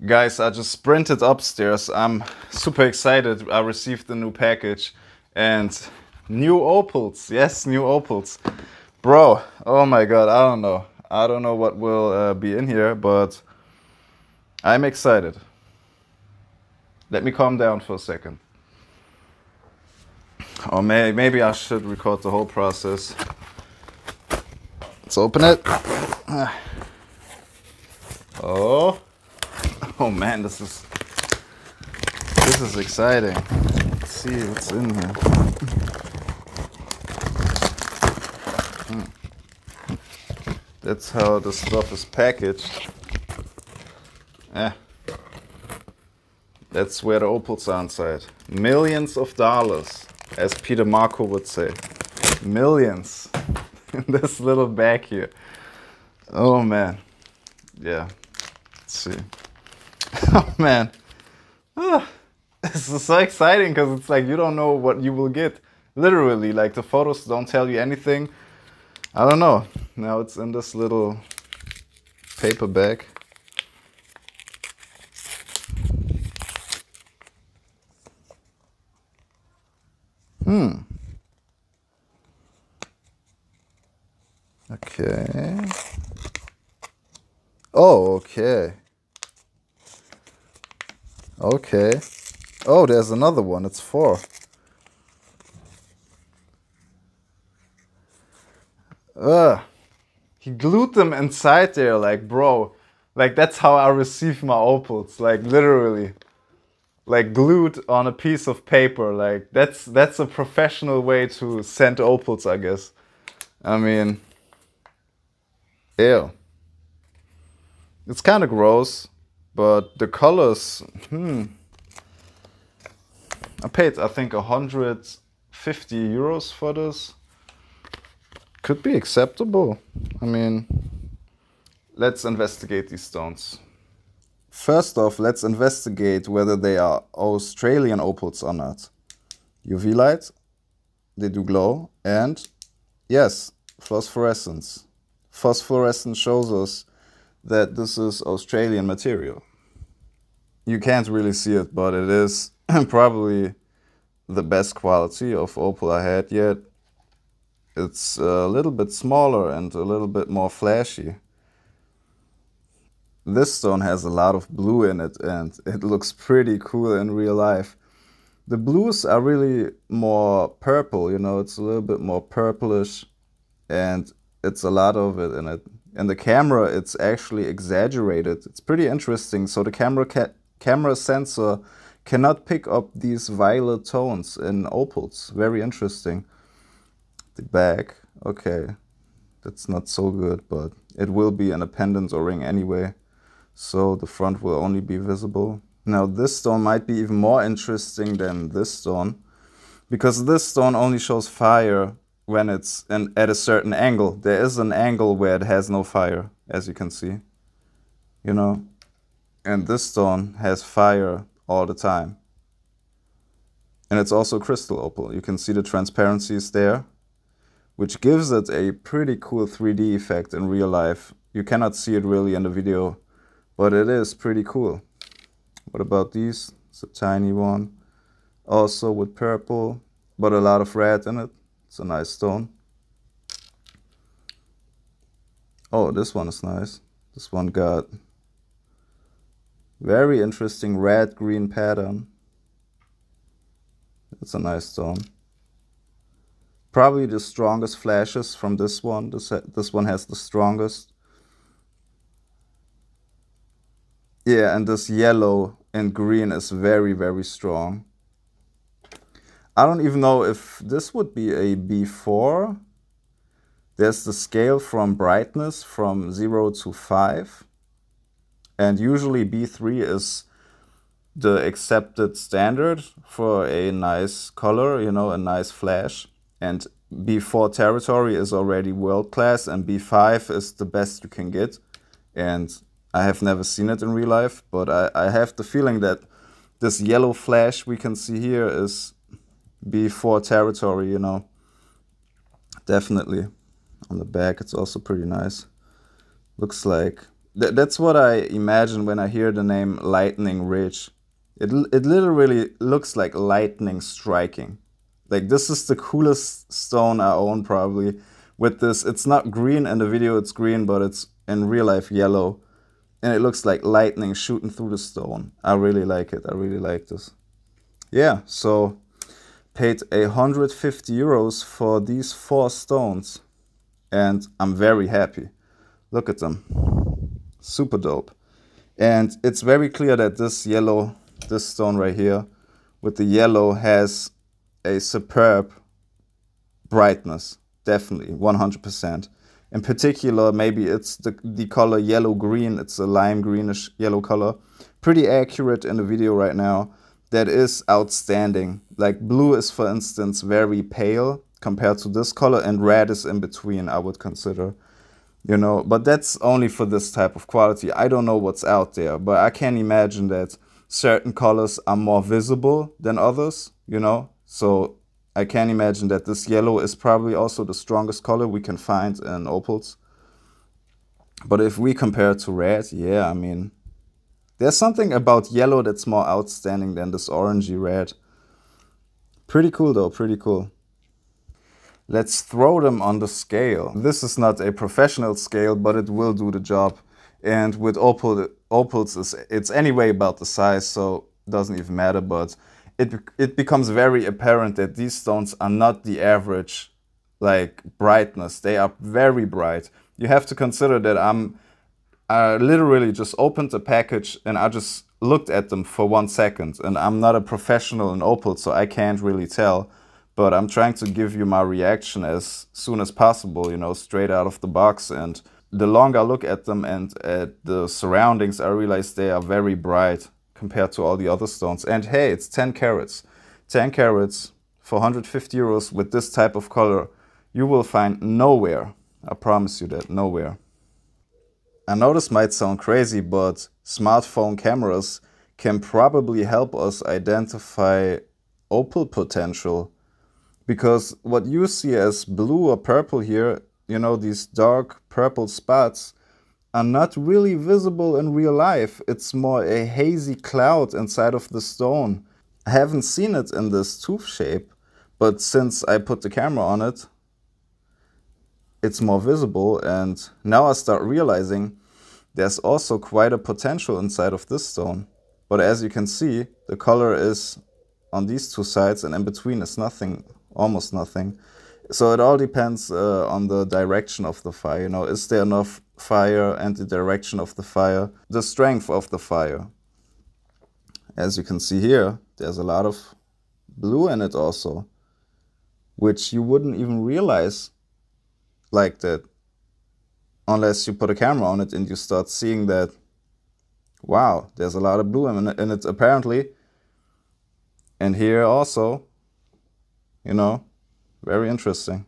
Guys, I just sprinted upstairs. I'm super excited. I received a new package and new opals. Yes, new opals. Bro, oh my god, I don't know. I don't know what will be in here, but I'm excited. Let me calm down for a second. Or maybe I should record the whole process. Let's open it. Oh. Oh man, this is exciting. Let's see what's in here. That's how the stuff is packaged. That's where the opals are inside. Millions of dollars, as Peter Marco would say. Millions in this little bag here. Oh man. Yeah. Let's see. Oh man. This is so exciting because it's like you don't know what you will get. Literally, like the photos don't tell you anything. I don't know. Now it's in this little paper bag. Okay. Oh, okay. Okay. Oh, there's another one. It's 4. He glued them inside there, like, bro. Like, that's how I receive my opals. Like, literally. Like, glued on a piece of paper. Like, that's a professional way to send opals, I guess. I mean, ew. It's kind of gross, but the colors, I paid, I think, 150 euros for this. Could be acceptable. I mean, let's investigate these stones. First off, let's investigate whether they are Australian opals or not. UV light, they do glow, and yes, phosphorescence. Phosphorescence shows us that this is Australian material. You can't really see it, but it is probably the best quality of opal I had yet. It's a little bit smaller and a little bit more flashy. This stone has a lot of blue in it and it looks pretty cool in real life. The blues are really more purple, you know, it's a little bit more purplish and it's a lot of it in it. In the camera, it's actually exaggerated. It's pretty interesting. So the camera sensor cannot pick up these violet tones in opals. Very interesting. The back, okay, that's not so good, but it will be in a pendant or ring anyway. So the front will only be visible. Now this stone might be even more interesting than this stone, because this stone only shows fire when it's at a certain angle. There is an angle where it has no fire, as you can see, you know, and this stone has fire all the time. And it's also crystal opal. You can see the transparency is there, which gives it a pretty cool 3D effect in real life. You cannot see it really in the video, but it is pretty cool. What about these? It's a tiny one, also with purple, but a lot of red in it. It's a nice stone. Oh, this one is nice. This one got very interesting red-green pattern. It's a nice stone. Probably the strongest flashes from this one. This one has the strongest. Yeah, and this yellow and green is very, very strong. I don't even know if this would be a B4. There's the scale from brightness from 0 to 5. And usually B3 is the accepted standard for a nice color, you know, a nice flash. And B4 territory is already world class, and B5 is the best you can get. And I have never seen it in real life, but I have the feeling that this yellow flash we can see here is B4 territory, you know. Definitely. On the back, it's also pretty nice. Looks like That's what I imagine when I hear the name Lightning Ridge. It literally looks like lightning striking. Like, this is the coolest stone I own probably. With this, it's not green in the video, it's green, but it's in real life yellow. And it looks like lightning shooting through the stone. I really like it. I really like this. Yeah, so paid 150 euros for these 4 stones. And I'm very happy. Look at them. Super dope. And it's very clear that this stone right here with the yellow has a superb brightness. Definitely, 100%. In particular, maybe it's the color yellow-green. It's a lime greenish yellow color. Pretty accurate in the video right now. That is outstanding. Like, blue is, for instance, very pale compared to this color, and red is in between, I would consider. You know, but that's only for this type of quality. I don't know what's out there, but I can imagine that certain colors are more visible than others, you know? So I can imagine that this yellow is probably also the strongest color we can find in opals. But if we compare it to red, yeah, I mean, there's something about yellow that's more outstanding than this orangey red. Pretty cool though, pretty cool. Let's throw them on the scale. This is not a professional scale, but it will do the job. And with opals, it's anyway about the size, so it doesn't even matter. But it becomes very apparent that these stones are not the average, like, brightness. They are very bright. You have to consider that I literally just opened the package and I just looked at them for 1 second. And I'm not a professional in opals, so I can't really tell. But I'm trying to give you my reaction as soon as possible, you know, straight out of the box. And the longer I look at them and at the surroundings, I realize they are very bright compared to all the other stones. And hey, it's 10 carats. 10 carats for 150 euros with this type of color, you will find nowhere. I promise you that, nowhere. I know this might sound crazy, but smartphone cameras can probably help us identify opal potential. Because what you see as blue or purple here, you know, these dark purple spots, are not really visible in real life. It's more a hazy cloud inside of the stone. I haven't seen it in this tooth shape, but since I put the camera on it, it's more visible. And now I start realizing there's also quite a potential inside of this stone. But as you can see, the color is on these 2 sides, and in between is nothing. Almost nothing. So it all depends on the direction of the fire. You know, is there enough fire, and the direction of the fire, the strength of the fire. As you can see here, there's a lot of blue in it also, which you wouldn't even realize like that unless you put a camera on it and you start seeing that, wow, there's a lot of blue in it apparently. And here also, you know, very interesting.